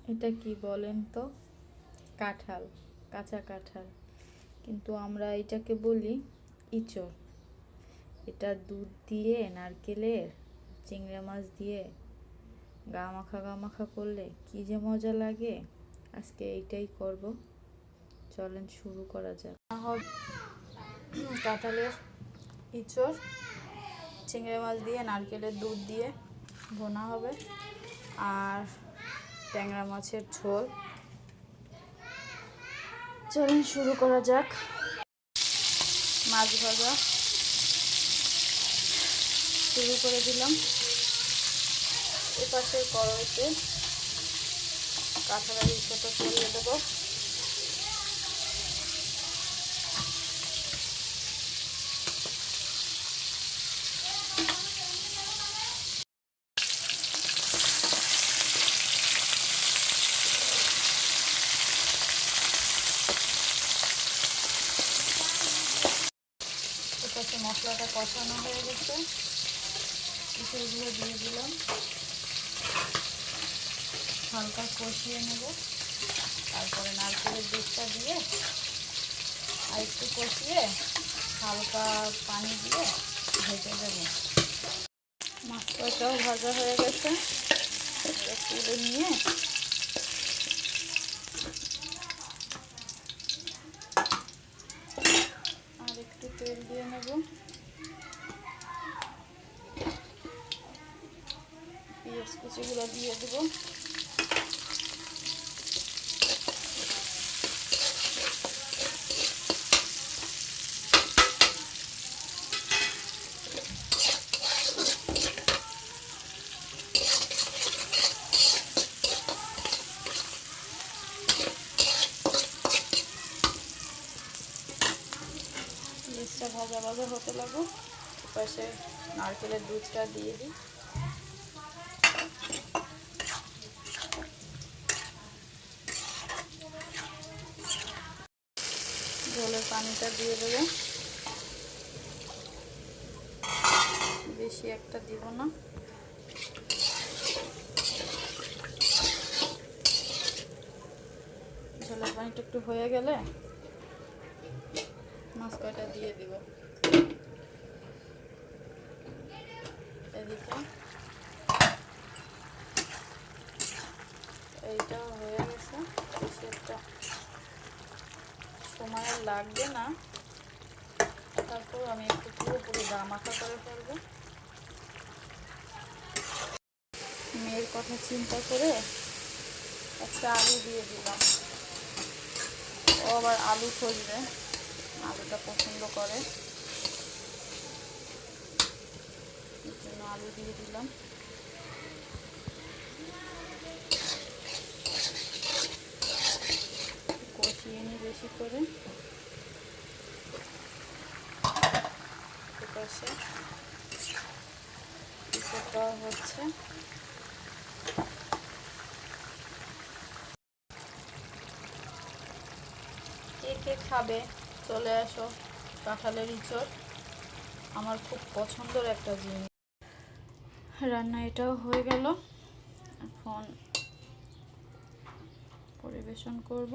এটা কি বলেন তো? কাঁঠাল, কাঁচা কাঁঠাল, কিন্তু আমরা এটাকে বলি ইঁচড়। এটা দুধ দিয়ে, নারকেলের, চিংড়া মাছ দিয়ে গা মাখা করলে কি যে মজা লাগে। আজকে এইটাই করব, চলেন শুরু করা যাক। কাঁঠালের ইঁচড় চিংড়া মাছ দিয়ে নারকেলের দুধ দিয়ে ভোনা হবে, আর ট্যাংরা মাছের ঝোল। চলেন শুরু করা যাক। মাছ ভাজা শুরু করে দিলাম। এপাশে কড়াইতে কাঁঠালের ইঁচড়টা ছড়িয়ে দেবো। এপাশে মশলাটা কষানো হয়ে গেছে, ইঁচড়গুলো দিয়ে দিলাম, হালকা কষিয়ে নেব। তারপরে নারকেলের দুধটা দিয়ে আর একটু কষিয়ে হালকা পানি দিয়ে ভেজে দেব। মাছটাও ভাজা হয়ে গেছে, এটা তুলে নিয়ে আর একটু তেল দিয়ে নেব। পেঁয়াজ কুচিগুলো দিয়ে দেবো। পেঁয়াজটা ভাজা ভাজা হতে লাগুক। পাশে নারকেলের দুধটা দিয়ে দিই। ঝোলের পানিটা দিয়ে দেবো, বেশি একটা দিব না। ঝোলের পানিটা একটু হয়ে গেলে মাছ কয়টা দিয়ে দিব। এদিকে এইটাও হয়ে গেছে, বেশি একটা সময় লাগবে না। তারপর আমি একটু পুরোপুরি গা মাখা করে ফেলবো। মেয়ের কথা চিন্তা করে একটা আলু দিয়ে দিলাম। ও আবার আলু খুঁজবে, আলুটা পছন্দ করে, এই জন্য আলু দিয়ে দিলাম। কষিয়ে নিই বেশি করে। এপাশে ইঁচড়টা হচ্ছে। কে কে খাবে চলে আসো। কাঁঠালের ইঁচড় আমার খুব পছন্দের একটা জিনিস। রান্না এটাও হয়ে গেল, এখন পরিবেশন করব।